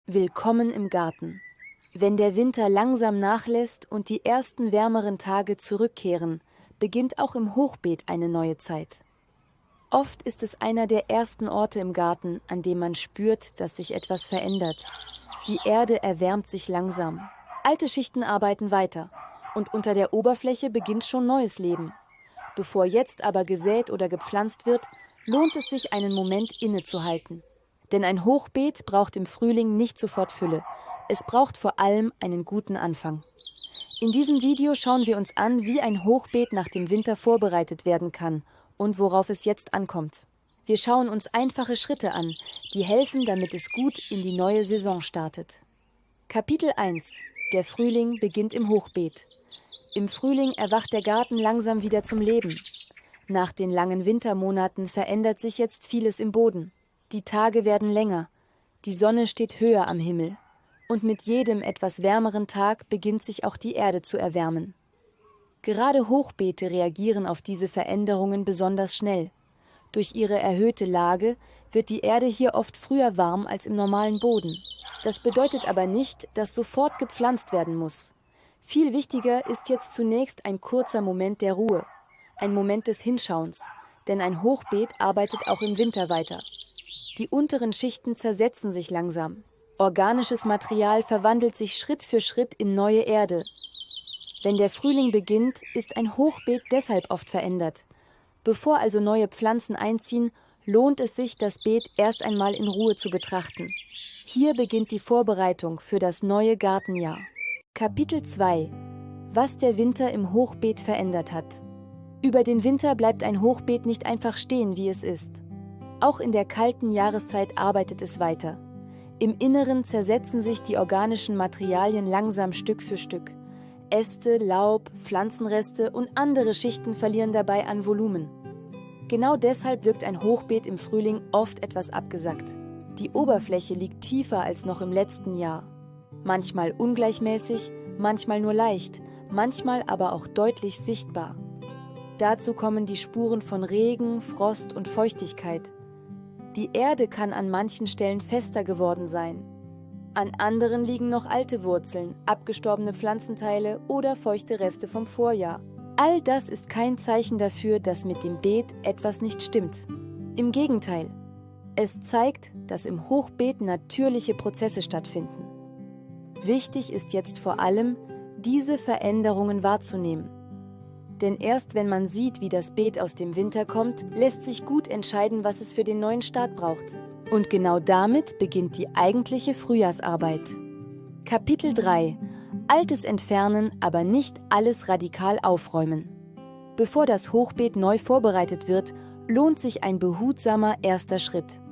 Willkommen im Garten. Wenn der Winter langsam nachlässt und die ersten wärmeren Tage zurückkehren, beginnt auch im Hochbeet eine neue Zeit. Oft ist es einer der ersten Orte im Garten, an dem man spürt, dass sich etwas verändert. Die Erde erwärmt sich langsam. Alte Schichten arbeiten weiter und unter der Oberfläche beginnt schon neues Leben. Bevor jetzt aber gesät oder gepflanzt wird, lohnt es sich, einen Moment innezuhalten. Denn ein Hochbeet braucht im Frühling nicht sofort Fülle. Es braucht vor allem einen guten Anfang. In diesem Video schauen wir uns an, wie ein Hochbeet nach dem Winter vorbereitet werden kann und worauf es jetzt ankommt. Wir schauen uns einfache Schritte an, die helfen, damit es gut in die neue Saison startet. Kapitel 1: Der Frühling beginnt im Hochbeet. Im Frühling erwacht der Garten langsam wieder zum Leben. Nach den langen Wintermonaten verändert sich jetzt vieles im Boden. Die Tage werden länger, die Sonne steht höher am Himmel und mit jedem etwas wärmeren Tag beginnt sich auch die Erde zu erwärmen. Gerade Hochbeete reagieren auf diese Veränderungen besonders schnell. Durch ihre erhöhte Lage wird die Erde hier oft früher warm als im normalen Boden. Das bedeutet aber nicht, dass sofort gepflanzt werden muss. Viel wichtiger ist jetzt zunächst ein kurzer Moment der Ruhe, ein Moment des Hinschauens, denn ein Hochbeet arbeitet auch im Winter weiter. Die unteren Schichten zersetzen sich langsam. Organisches Material verwandelt sich Schritt für Schritt in neue Erde. Wenn der Frühling beginnt, ist ein Hochbeet deshalb oft verändert. Bevor also neue Pflanzen einziehen, lohnt es sich, das Beet erst einmal in Ruhe zu betrachten. Hier beginnt die Vorbereitung für das neue Gartenjahr. Kapitel 2: Was der Winter im Hochbeet verändert hat. Über den Winter bleibt ein Hochbeet nicht einfach stehen, wie es ist. Auch in der kalten Jahreszeit arbeitet es weiter. Im Inneren zersetzen sich die organischen Materialien langsam Stück für Stück. Äste, Laub, Pflanzenreste und andere Schichten verlieren dabei an Volumen. Genau deshalb wirkt ein Hochbeet im Frühling oft etwas abgesackt. Die Oberfläche liegt tiefer als noch im letzten Jahr. Manchmal ungleichmäßig, manchmal nur leicht, manchmal aber auch deutlich sichtbar. Dazu kommen die Spuren von Regen, Frost und Feuchtigkeit. Die Erde kann an manchen Stellen fester geworden sein. An anderen liegen noch alte Wurzeln, abgestorbene Pflanzenteile oder feuchte Reste vom Vorjahr. All das ist kein Zeichen dafür, dass mit dem Beet etwas nicht stimmt. Im Gegenteil, es zeigt, dass im Hochbeet natürliche Prozesse stattfinden. Wichtig ist jetzt vor allem, diese Veränderungen wahrzunehmen. Denn erst wenn man sieht, wie das Beet aus dem Winter kommt, lässt sich gut entscheiden, was es für den neuen Start braucht. Und genau damit beginnt die eigentliche Frühjahrsarbeit. Kapitel 3: Altes entfernen, aber nicht alles radikal aufräumen. Bevor das Hochbeet neu vorbereitet wird, lohnt sich ein behutsamer erster Schritt.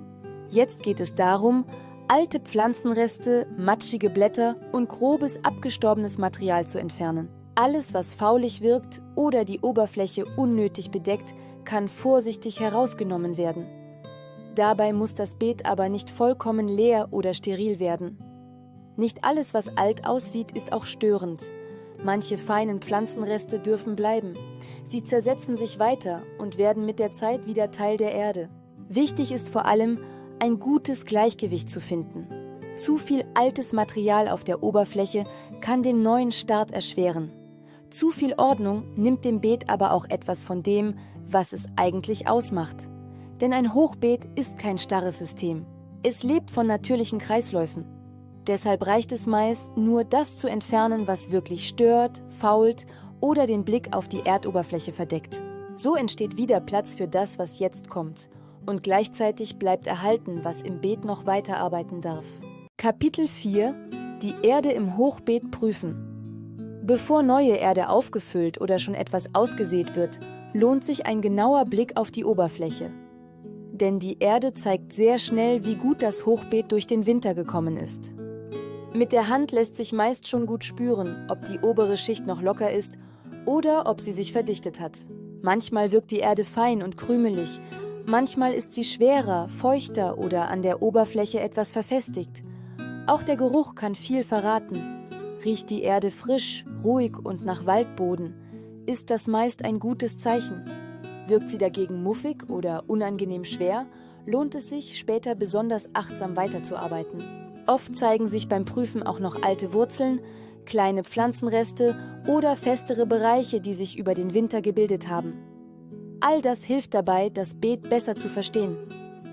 Jetzt geht es darum, alte Pflanzenreste, matschige Blätter und grobes, abgestorbenes Material zu entfernen. Alles, was faulig wirkt oder die Oberfläche unnötig bedeckt, kann vorsichtig herausgenommen werden. Dabei muss das Beet aber nicht vollkommen leer oder steril werden. Nicht alles, was alt aussieht, ist auch störend. Manche feinen Pflanzenreste dürfen bleiben. Sie zersetzen sich weiter und werden mit der Zeit wieder Teil der Erde. Wichtig ist vor allem, ein gutes Gleichgewicht zu finden. Zu viel altes Material auf der Oberfläche kann den neuen Start erschweren. Zu viel Ordnung nimmt dem Beet aber auch etwas von dem, was es eigentlich ausmacht. Denn ein Hochbeet ist kein starres System. Es lebt von natürlichen Kreisläufen. Deshalb reicht es meist, nur das zu entfernen, was wirklich stört, fault oder den Blick auf die Erdoberfläche verdeckt. So entsteht wieder Platz für das, was jetzt kommt. Und gleichzeitig bleibt erhalten, was im Beet noch weiterarbeiten darf. Kapitel 4: Die Erde im Hochbeet prüfen. Bevor neue Erde aufgefüllt oder schon etwas ausgesät wird, lohnt sich ein genauer Blick auf die Oberfläche. Denn die Erde zeigt sehr schnell, wie gut das Hochbeet durch den Winter gekommen ist. Mit der Hand lässt sich meist schon gut spüren, ob die obere Schicht noch locker ist oder ob sie sich verdichtet hat. Manchmal wirkt die Erde fein und krümelig, manchmal ist sie schwerer, feuchter oder an der Oberfläche etwas verfestigt. Auch der Geruch kann viel verraten. Riecht die Erde frisch, ruhig und nach Waldboden, ist das meist ein gutes Zeichen. Wirkt sie dagegen muffig oder unangenehm schwer, lohnt es sich, später besonders achtsam weiterzuarbeiten. Oft zeigen sich beim Prüfen auch noch alte Wurzeln, kleine Pflanzenreste oder festere Bereiche, die sich über den Winter gebildet haben. All das hilft dabei, das Beet besser zu verstehen.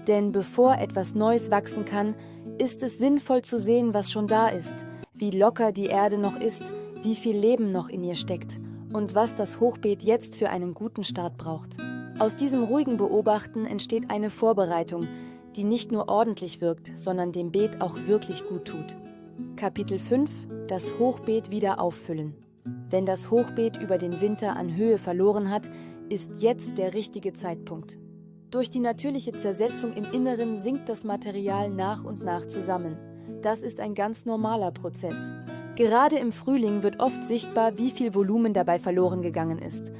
Denn bevor etwas Neues wachsen kann, ist es sinnvoll zu sehen, was schon da ist, wie locker die Erde noch ist, wie viel Leben noch in ihr steckt und was das Hochbeet jetzt für einen guten Start braucht. Aus diesem ruhigen Beobachten entsteht eine Vorbereitung, die nicht nur ordentlich wirkt, sondern dem Beet auch wirklich gut tut. Kapitel 5: Das Hochbeet wieder auffüllen. Wenn das Hochbeet über den Winter an Höhe verloren hat, ist jetzt der richtige Zeitpunkt. Durch die natürliche Zersetzung im Inneren sinkt das Material nach und nach zusammen. Das ist ein ganz normaler Prozess. Gerade im Frühling wird oft sichtbar, wie viel Volumen dabei verloren gegangen ist.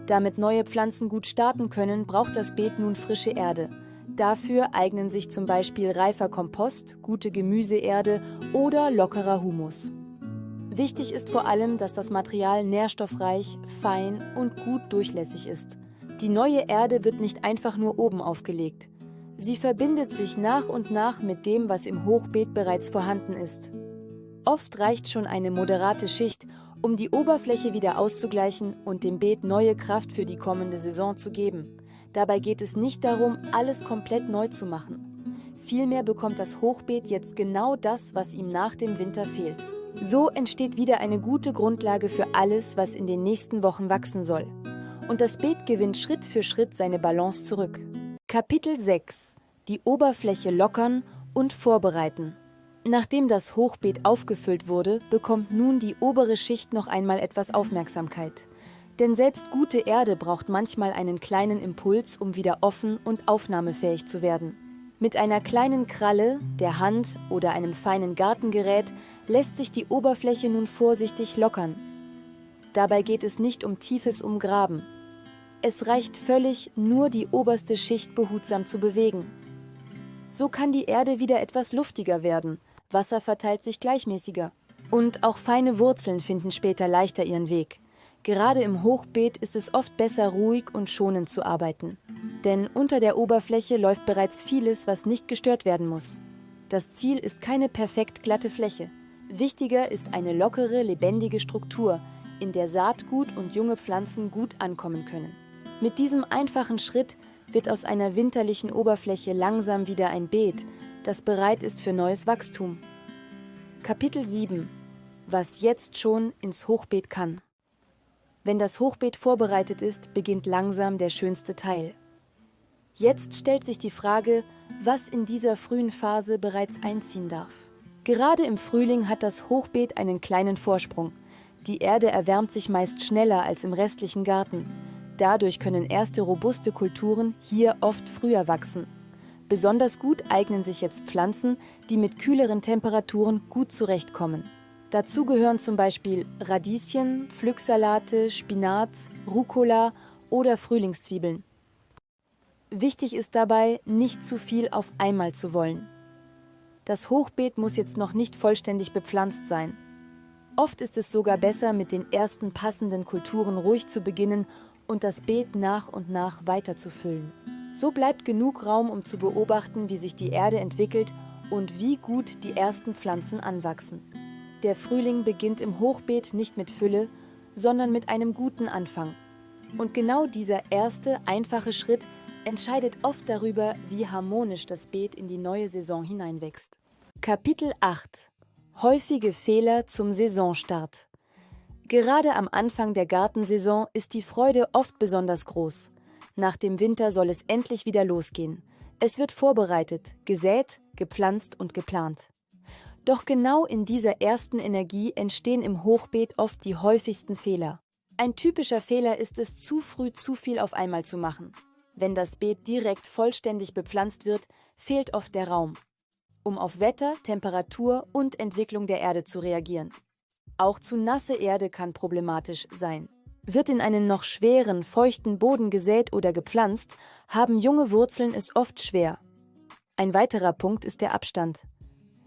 Damit neue Pflanzen gut starten können, braucht das Beet nun frische Erde. Dafür eignen sich zum Beispiel reifer Kompost, gute Gemüseerde oder lockerer Humus. Wichtig ist vor allem, dass das Material nährstoffreich, fein und gut durchlässig ist. Die neue Erde wird nicht einfach nur oben aufgelegt. Sie verbindet sich nach und nach mit dem, was im Hochbeet bereits vorhanden ist. Oft reicht schon eine moderate Schicht, um die Oberfläche wieder auszugleichen und dem Beet neue Kraft für die kommende Saison zu geben. Dabei geht es nicht darum, alles komplett neu zu machen. Vielmehr bekommt das Hochbeet jetzt genau das, was ihm nach dem Winter fehlt. So entsteht wieder eine gute Grundlage für alles, was in den nächsten Wochen wachsen soll. Und das Beet gewinnt Schritt für Schritt seine Balance zurück. Kapitel 6: Die Oberfläche lockern und vorbereiten. Nachdem das Hochbeet aufgefüllt wurde, bekommt nun die obere Schicht noch einmal etwas Aufmerksamkeit. Denn selbst gute Erde braucht manchmal einen kleinen Impuls, um wieder offen und aufnahmefähig zu werden. Mit einer kleinen Kralle, der Hand oder einem feinen Gartengerät lässt sich die Oberfläche nun vorsichtig lockern. Dabei geht es nicht um tiefes Umgraben. Es reicht völlig, nur die oberste Schicht behutsam zu bewegen. So kann die Erde wieder etwas luftiger werden, Wasser verteilt sich gleichmäßiger. Und auch feine Wurzeln finden später leichter ihren Weg. Gerade im Hochbeet ist es oft besser, ruhig und schonend zu arbeiten. Denn unter der Oberfläche läuft bereits vieles, was nicht gestört werden muss. Das Ziel ist keine perfekt glatte Fläche. Wichtiger ist eine lockere, lebendige Struktur, in der Saatgut und junge Pflanzen gut ankommen können. Mit diesem einfachen Schritt wird aus einer winterlichen Oberfläche langsam wieder ein Beet, das bereit ist für neues Wachstum. Kapitel 7: Was jetzt schon ins Hochbeet kann. Wenn das Hochbeet vorbereitet ist, beginnt langsam der schönste Teil. Jetzt stellt sich die Frage, was in dieser frühen Phase bereits einziehen darf. Gerade im Frühling hat das Hochbeet einen kleinen Vorsprung. Die Erde erwärmt sich meist schneller als im restlichen Garten. Dadurch können erste robuste Kulturen hier oft früher wachsen. Besonders gut eignen sich jetzt Pflanzen, die mit kühleren Temperaturen gut zurechtkommen. Dazu gehören zum Beispiel Radieschen, Pflücksalate, Spinat, Rucola oder Frühlingszwiebeln. Wichtig ist dabei, nicht zu viel auf einmal zu wollen. Das Hochbeet muss jetzt noch nicht vollständig bepflanzt sein. Oft ist es sogar besser, mit den ersten passenden Kulturen ruhig zu beginnen und das Beet nach und nach weiter zu füllen. So bleibt genug Raum, um zu beobachten, wie sich die Erde entwickelt und wie gut die ersten Pflanzen anwachsen. Der Frühling beginnt im Hochbeet nicht mit Fülle, sondern mit einem guten Anfang. Und genau dieser erste, einfache Schritt entscheidet oft darüber, wie harmonisch das Beet in die neue Saison hineinwächst. Kapitel 8: Häufige Fehler zum Saisonstart. Gerade am Anfang der Gartensaison ist die Freude oft besonders groß. Nach dem Winter soll es endlich wieder losgehen. Es wird vorbereitet, gesät, gepflanzt und geplant. Doch genau in dieser ersten Energie entstehen im Hochbeet oft die häufigsten Fehler. Ein typischer Fehler ist es, zu früh zu viel auf einmal zu machen. Wenn das Beet direkt vollständig bepflanzt wird, fehlt oft der Raum, um auf Wetter, Temperatur und Entwicklung der Erde zu reagieren. Auch zu nasse Erde kann problematisch sein. Wird in einen noch schweren, feuchten Boden gesät oder gepflanzt, haben junge Wurzeln es oft schwer. Ein weiterer Punkt ist der Abstand.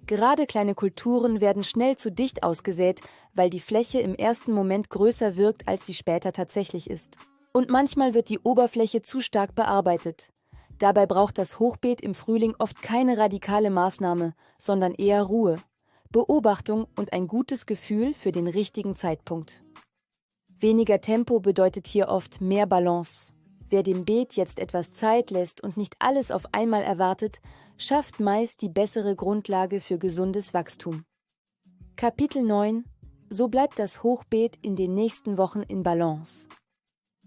Gerade kleine Kulturen werden schnell zu dicht ausgesät, weil die Fläche im ersten Moment größer wirkt, als sie später tatsächlich ist. Und manchmal wird die Oberfläche zu stark bearbeitet. Dabei braucht das Hochbeet im Frühling oft keine radikale Maßnahme, sondern eher Ruhe, Beobachtung und ein gutes Gefühl für den richtigen Zeitpunkt. Weniger Tempo bedeutet hier oft mehr Balance. Wer dem Beet jetzt etwas Zeit lässt und nicht alles auf einmal erwartet, schafft meist die bessere Grundlage für gesundes Wachstum. Kapitel 9: So bleibt das Hochbeet in den nächsten Wochen in Balance.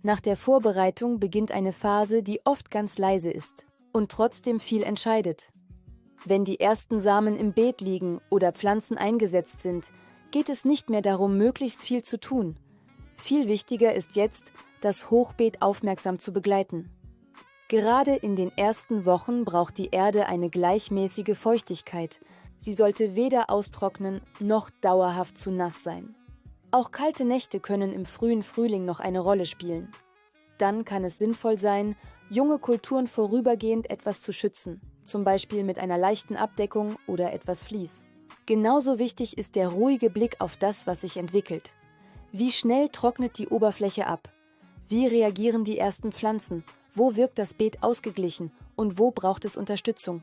Nach der Vorbereitung beginnt eine Phase, die oft ganz leise ist und trotzdem viel entscheidet. Wenn die ersten Samen im Beet liegen oder Pflanzen eingesetzt sind, geht es nicht mehr darum, möglichst viel zu tun. Viel wichtiger ist jetzt, das Hochbeet aufmerksam zu begleiten. Gerade in den ersten Wochen braucht die Erde eine gleichmäßige Feuchtigkeit. Sie sollte weder austrocknen noch dauerhaft zu nass sein. Auch kalte Nächte können im frühen Frühling noch eine Rolle spielen. Dann kann es sinnvoll sein, junge Kulturen vorübergehend etwas zu schützen, zum Beispiel mit einer leichten Abdeckung oder etwas Vlies. Genauso wichtig ist der ruhige Blick auf das, was sich entwickelt. Wie schnell trocknet die Oberfläche ab? Wie reagieren die ersten Pflanzen? Wo wirkt das Beet ausgeglichen und wo braucht es Unterstützung?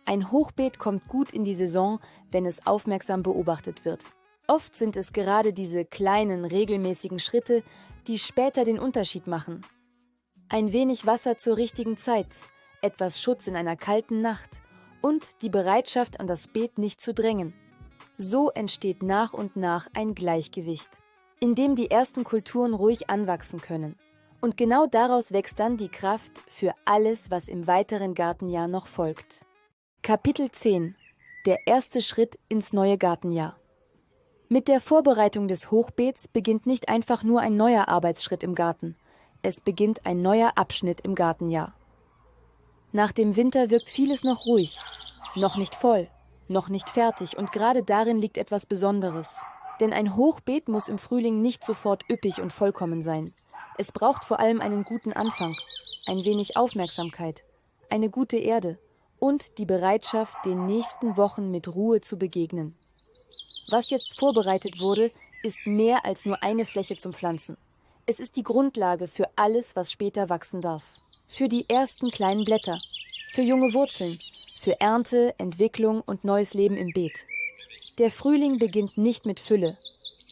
Ein Hochbeet kommt gut in die Saison, wenn es aufmerksam beobachtet wird. Oft sind es gerade diese kleinen, regelmäßigen Schritte, die später den Unterschied machen. Ein wenig Wasser zur richtigen Zeit, etwas Schutz in einer kalten Nacht und die Bereitschaft, an das Beet nicht zu drängen. So entsteht nach und nach ein Gleichgewicht, in dem die ersten Kulturen ruhig anwachsen können. Und genau daraus wächst dann die Kraft für alles, was im weiteren Gartenjahr noch folgt. Kapitel 10: Der erste Schritt ins neue Gartenjahr. Mit der Vorbereitung des Hochbeets beginnt nicht einfach nur ein neuer Arbeitsschritt im Garten. Es beginnt ein neuer Abschnitt im Gartenjahr. Nach dem Winter wirkt vieles noch ruhig, noch nicht voll, noch nicht fertig und gerade darin liegt etwas Besonderes. Denn ein Hochbeet muss im Frühling nicht sofort üppig und vollkommen sein. Es braucht vor allem einen guten Anfang, ein wenig Aufmerksamkeit, eine gute Erde und die Bereitschaft, den nächsten Wochen mit Ruhe zu begegnen. Was jetzt vorbereitet wurde, ist mehr als nur eine Fläche zum Pflanzen. Es ist die Grundlage für alles, was später wachsen darf. Für die ersten kleinen Blätter, für junge Wurzeln, für Ernte, Entwicklung und neues Leben im Beet. Der Frühling beginnt nicht mit Fülle.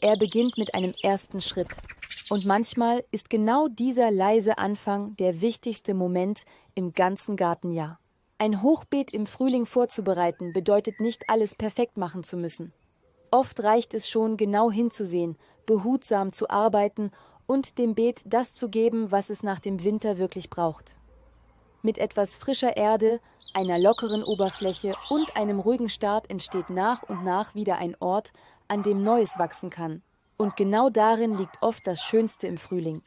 Er beginnt mit einem ersten Schritt. Und manchmal ist genau dieser leise Anfang der wichtigste Moment im ganzen Gartenjahr. Ein Hochbeet im Frühling vorzubereiten bedeutet nicht, alles perfekt machen zu müssen. Oft reicht es schon, genau hinzusehen, behutsam zu arbeiten und dem Beet das zu geben, was es nach dem Winter wirklich braucht. Mit etwas frischer Erde, einer lockeren Oberfläche und einem ruhigen Start entsteht nach und nach wieder ein Ort, an dem Neues wachsen kann. Und genau darin liegt oft das Schönste im Frühling.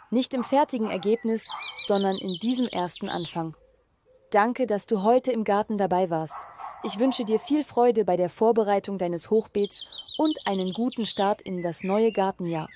Nicht im fertigen Ergebnis, sondern in diesem ersten Anfang. Danke, dass du heute im Garten dabei warst. Ich wünsche dir viel Freude bei der Vorbereitung deines Hochbeets und einen guten Start in das neue Gartenjahr.